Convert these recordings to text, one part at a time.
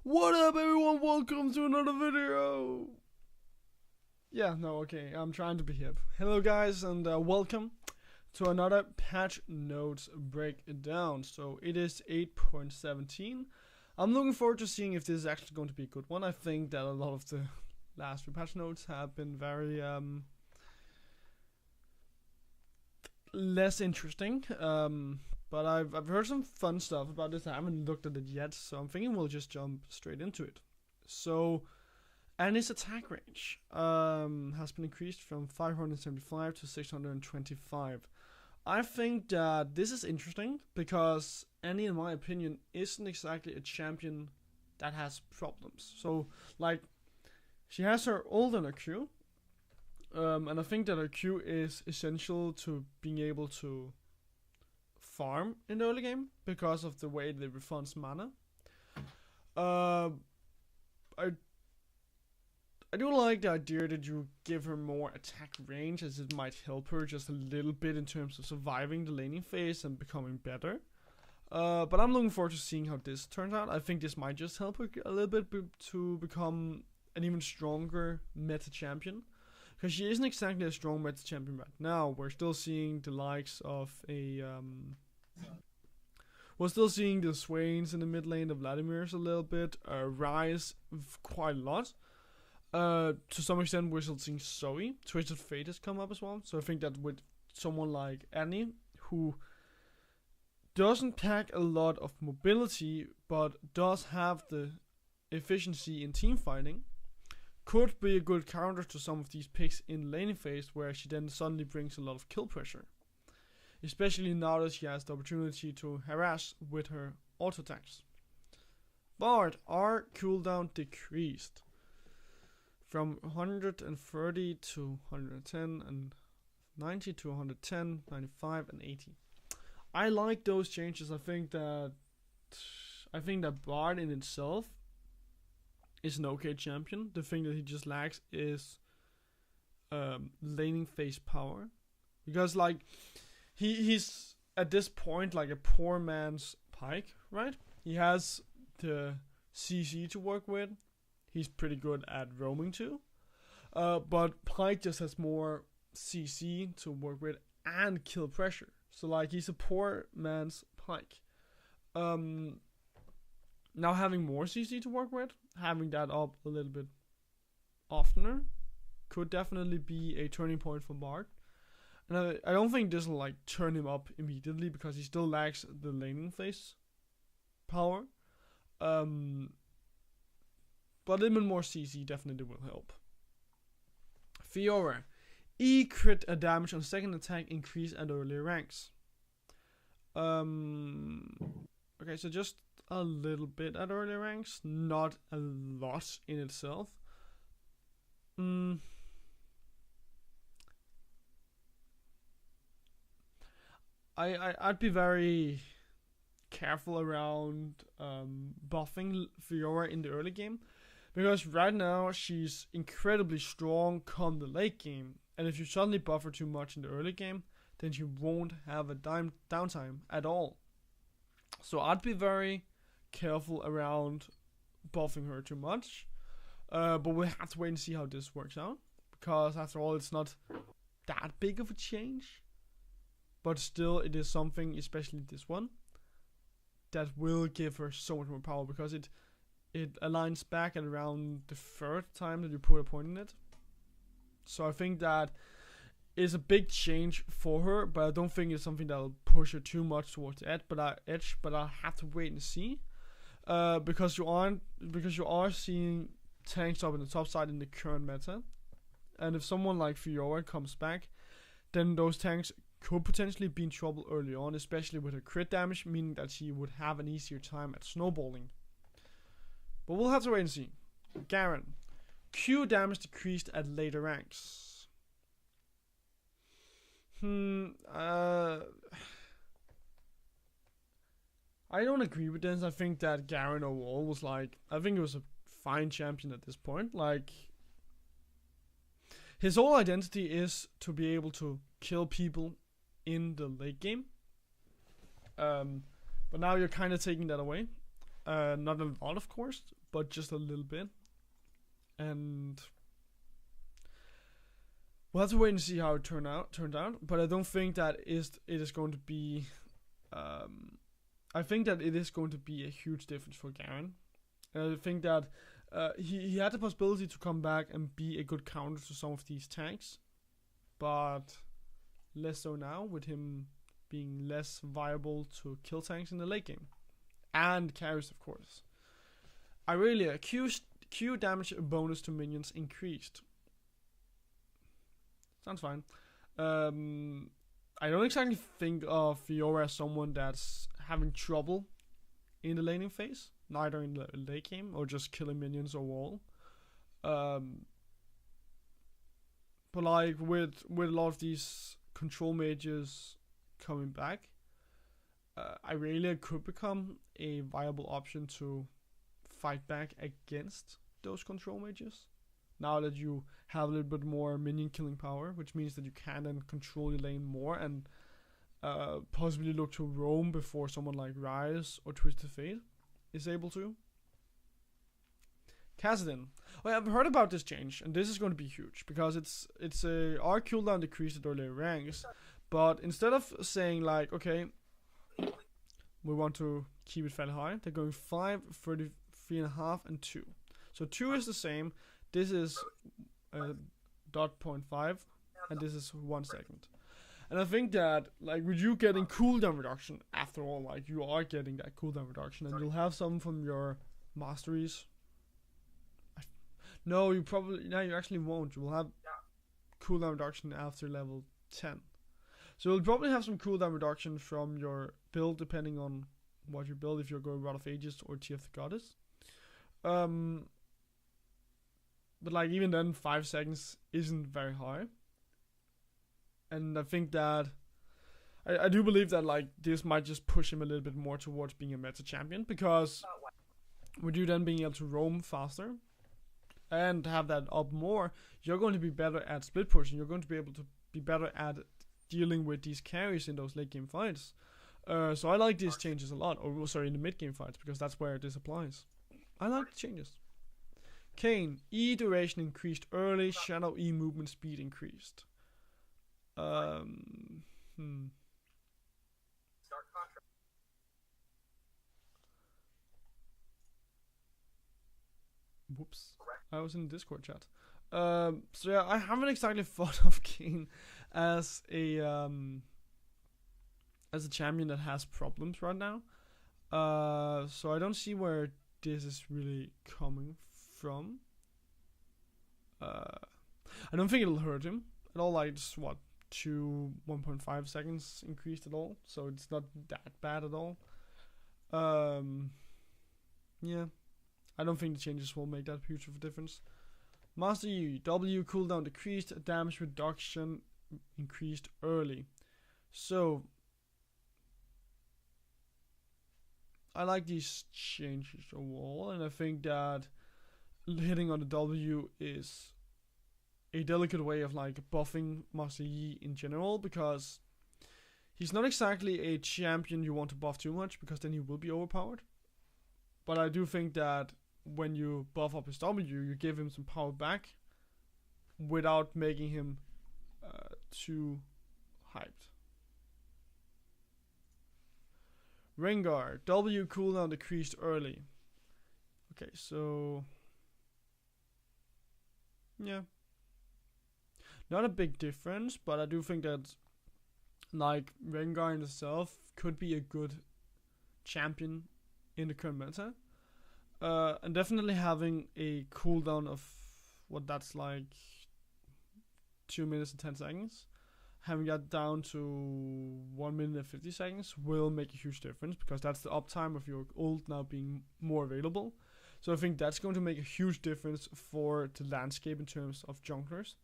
What up, everyone? Welcome to another video. I'm trying to be hip. Hello, guys, and welcome to another patch notes breakdown. So it is 8.17. I'm looking forward to seeing if this is actually going to be a good one. I think that a lot of the last few patch notes have been very less interesting. But I've heard some fun stuff about this. I haven't looked at it yet, so I'm thinking we'll just jump straight into it. So, Annie's attack range has been increased from 575 to 625. I think that this is interesting because Annie, in my opinion, isn't exactly a champion that has problems. So, like, she has her ult and her Q, and I think that her Q is essential to being able to farm in the early game because of the way they refunds mana. I do like the idea that you give her more attack range, as it might help her just a little bit in terms of surviving the laning phase and becoming better. But I'm looking forward to seeing how this turns out. I think this might just help her a little bit to become an even stronger meta champion. Because she isn't exactly a strong meta champion right now. We're still seeing the likes of we're still seeing the Swains in the mid lane, the Vladimirs a little bit, Rise quite a lot. To some extent, we're still seeing Zoe. Twisted Fate has come up as well. So I think that with someone like Annie, who doesn't pack a lot of mobility, but does have the efficiency in team fighting, could be a good counter to some of these picks in laning phase, where she then suddenly brings a lot of kill pressure. Especially now that she has the opportunity to harass with her auto attacks. But our cooldown decreased from 130 to 110 and 90 to 110, 95 and 80. I like those changes. I think that Bard in itself is an okay champion. The thing that he just lacks is laning phase power, because like he's at this point like a poor man's Pike, right? He has the CC to work with. He's pretty good at roaming too, but Pike just has more CC to work with and kill pressure. So like he's a poor man's Pike. Now having more CC to work with, having that up a little bit oftener, could definitely be a turning point for Bard. And I don't think this will like turn him up immediately because he still lacks the laning phase power. But a little bit more CC definitely will help. Fiora. E crit damage on second attack increase at earlier ranks. Okay, so just a little bit at early ranks, not a lot in itself. I'd be very careful around buffing Fiora in the early game, because right now she's incredibly strong come the late game, and if you suddenly buff her too much in the early game, then she won't have a downtime at all. So I'd be very careful around buffing her too much, but we'll have to wait and see how this works out, because after all it's not that big of a change, but still it is something, especially this one, that will give her so much more power, because it aligns back at around the third time that you put a point in it. So I think that is a big change for her, but I don't think it's something that'll push her too much towards the edge, but I'll have to wait and see. Because you are seeing tanks up in the top side in the current meta, and if someone like Fiora comes back, then those tanks could potentially be in trouble early on, especially with her crit damage, meaning that she would have an easier time at snowballing. But we'll have to wait and see. Garen. Q damage decreased at later ranks. I don't agree with this. I think that Garen overall was like, I think it was a fine champion at this point. Like, his whole identity is to be able to kill people in the late game. But now you're kind of taking that away. Not a lot, of course, but just a little bit. And we'll have to wait and see how it turned out. But I don't think that it is going to be. I think that it is going to be a huge difference for Garen. I think that he had the possibility to come back and be a good counter to some of these tanks, but less so now, with him being less viable to kill tanks in the late game. And carries, of course. Irelia, Q damage bonus to minions increased. Sounds fine. I don't exactly think of Fiora as someone that's having trouble in the laning phase, neither in the late game or just killing minions overall. But like with a lot of these control mages coming back, Irelia could become a viable option to fight back against those control mages. Now that you have a little bit more minion killing power, which means that you can then control your lane more and possibly look to roam before someone like Rise or Twisted Fate is able to. Kassadin. Well, I've heard about this change, and this is going to be huge because it's our cooldown decreased at earlier ranks, but instead of saying like, okay, we want to keep it fairly high, they're going 5, 33.5, and 2. So 2 is the same. This is 0.5, and this is 1 second. And I think that, like, with you getting cooldown reduction, after all, like, you are getting that cooldown reduction, and you'll have some from your masteries. No, you actually won't. You will have cooldown reduction after level 10. So you'll probably have some cooldown reduction from your build, depending on what you build, if you're going Rod of Ages or Tear of the Goddess. But like, even then, 5 seconds isn't very high. And I think that I do believe that like this might just push him a little bit more towards being a meta champion, because with you then being able to roam faster and have that up more, you're going to be better at split pushing. You're going to be able to be better at dealing with these carries in those late game fights. So I like these changes a lot. Or sorry, in the mid game fights, because that's where this applies. I like the changes. Kane, E duration increased early, Shadow E movement speed increased. Whoops. I was in the Discord chat. So yeah, I haven't exactly thought of Kane as a champion that has problems right now. So I don't see where this is really coming from. I don't think it'll hurt him at all. Like, it's what, 1.5 seconds increased at all, so it's not that bad at all. Yeah, I don't think the changes will make that huge of a difference. Master E, W cooldown decreased, damage reduction increased early. So I like these changes overall, and I think that hitting on the W is a delicate way of like buffing Master Yi in general, because he's not exactly a champion you want to buff too much, because then he will be overpowered. But I do think that when you buff up his W, you give him some power back without making him too hyped. Rengar, W cooldown decreased early. Okay, so yeah, not a big difference, but I do think that like Rengar in itself could be a good champion in the current meta. And definitely having a cooldown of what that's like 2 minutes and 10 seconds, having that down to 1 minute and 50 seconds will make a huge difference, because that's the uptime of your ult now being more available. So I think that's going to make a huge difference for the landscape in terms of junglers.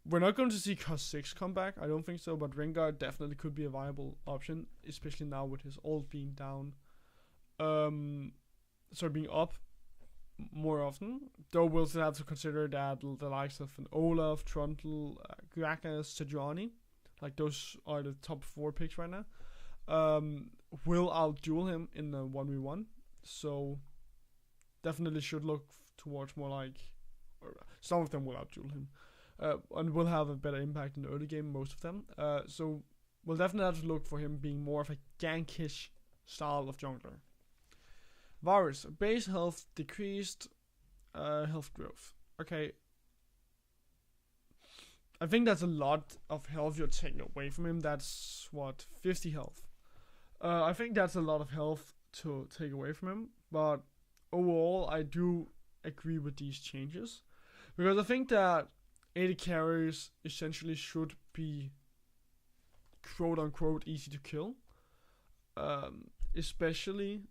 We're not going to see cost 6 come back, I don't think so, but Rengar definitely could be a viable option, especially now with his ult being down. Being up more often. Though we'll still have to consider that the likes of an Olaf, Trundle, Gragas, Sejuani, like those are the top 4 picks right now, will outduel him in the 1v1. So definitely should look towards more like, some of them will outduel him, and will have a better impact in the early game, most of them. So we'll definitely have to look for him being more of a gankish style of jungler. Varus, base health decreased, health growth. Okay. I think that's a lot of health you're taking away from him. That's what, 50 health. I think that's a lot of health to take away from him. But overall, I do agree with these changes. Because I think that AD carries essentially should be quote unquote easy to kill. Especially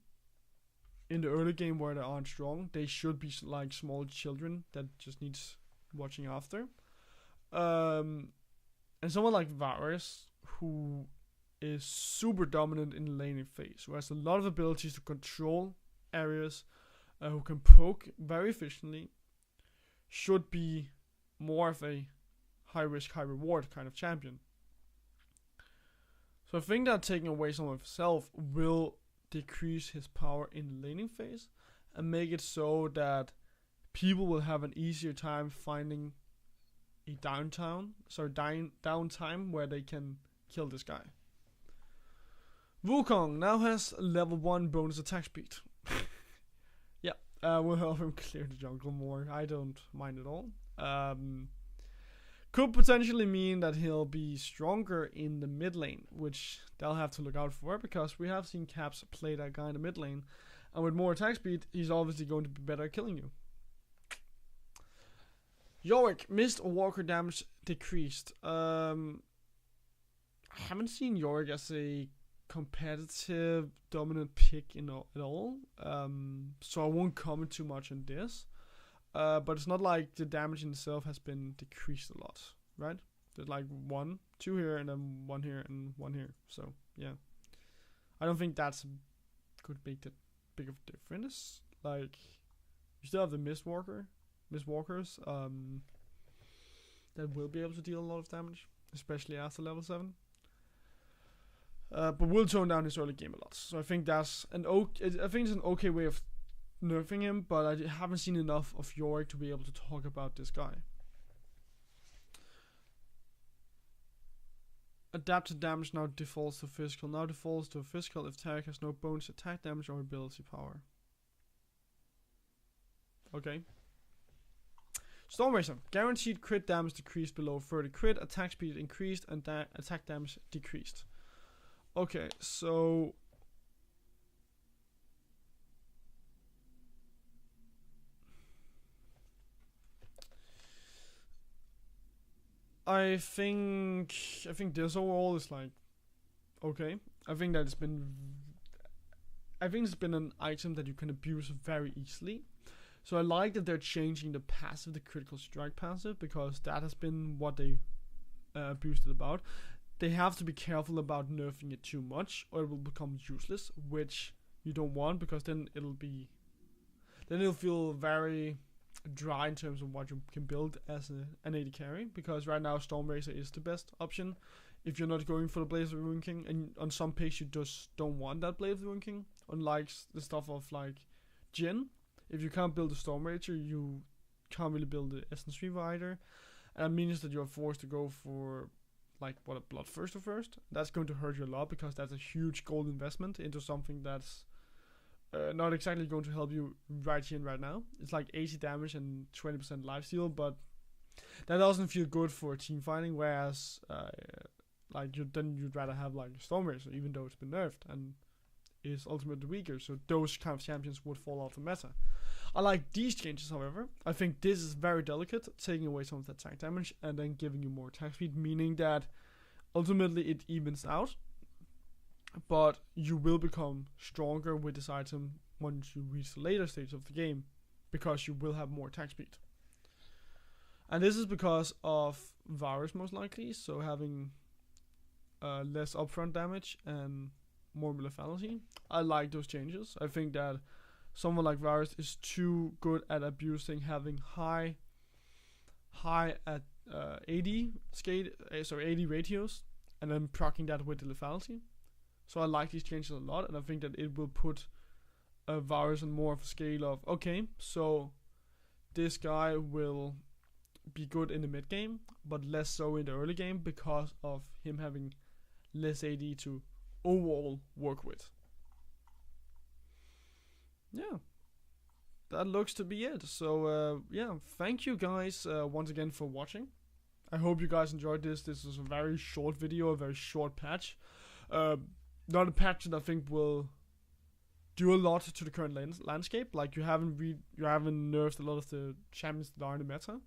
in the early game where they aren't strong. They should be like small children that just needs watching after. And someone like Varus, who is super dominant in the laning phase, who has a lot of abilities to control areas, who can poke very efficiently, should be more of a high risk, high reward kind of champion. So I think that taking away some of himself will decrease his power in the laning phase and make it so that people will have an easier time finding a downtime where they can kill this guy. Wukong now has level 1 bonus attack speed. Yeah, will help him clear the jungle more. I don't mind at all. Could potentially mean that he'll be stronger in the mid lane, which they'll have to look out for, because we have seen Caps play that guy in the mid lane, and with more attack speed, he's obviously going to be better at killing you. Yorick, missed or walker damage decreased. I haven't seen Yorick as a competitive dominant pick at all, so I won't comment too much on this. But it's not like the damage in itself has been decreased a lot, right? There's like 1, 2 here, and then 1 here, and 1 here. So yeah, I don't think that's could make that big of a difference. Like, you still have the Mistwalkers, that will be able to deal a lot of damage, especially after level 7. But will tone down his early game a lot. So I think that's I think it's an okay way of nerfing him, but I haven't seen enough of Yorick to be able to talk about this guy. Adapted damage now defaults to physical. Now defaults to physical if Tarek has no bonus attack damage or ability power. Okay. Stormracer. Guaranteed crit damage decreased below 30 crit. Attack speed increased and attack damage decreased. Okay, so I think this overall is like okay. I think it's been an item that you can abuse very easily. So I like that they're changing the passive, the critical strike passive, because that has been what they abused it about. They have to be careful about nerfing it too much, or it will become useless, which you don't want, because then it'll feel very dry in terms of what you can build as an AD carry, because right now Stormracer is the best option if you're not going for the Blaze of the Ruin King, and on some picks you just don't want that Blaze of the Ruin King, unlike the stuff of like Jhin. If you can't build a Stormracer, you can't really build the Essence Reaver either, and that means that you're forced to go for like a Bloodthirster first. That's going to hurt you a lot, because that's a huge gold investment into something that's not exactly going to help you right here and right now. It's like 80 damage and 20% lifesteal, but that doesn't feel good for team fighting, whereas you'd rather have like Stormracer, even though it's been nerfed and is ultimately weaker, so those kind of champions would fall off the meta. I like these changes, however. I think this is very delicate, taking away some of the attack damage and then giving you more attack speed, meaning that ultimately it evens out, but you will become stronger with this item once you reach the later stage of the game, because you will have more attack speed. And this is because of Varus, most likely, so having less upfront damage and more lethality. I like those changes. I think that someone like Varus is too good at abusing having high at 80 ratios, and then proccing that with the lethality. So I like these changes a lot, and I think that it will put varies on more of a scale of, okay, so this guy will be good in the mid game, but less so in the early game because of him having less AD to overall work with. Yeah, that looks to be it. So yeah, thank you guys once again for watching. I hope you guys enjoyed this. This was a very short video, a very short patch. Not a patch that I think will do a lot to the current landscape. Like you haven't nerfed a lot of the champions that are in the meta.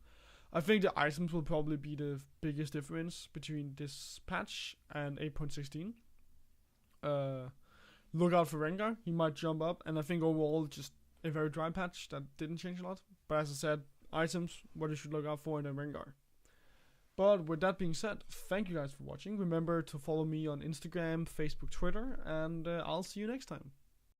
I think the items will probably be the biggest difference between this patch and 8.16. Look out for Rengar, he might jump up, and I think overall just a very dry patch that didn't change a lot. But as I said, items, what you should look out for in a Rengar. But with that being said, thank you guys for watching. Remember to follow me on Instagram, Facebook, Twitter, and I'll see you next time.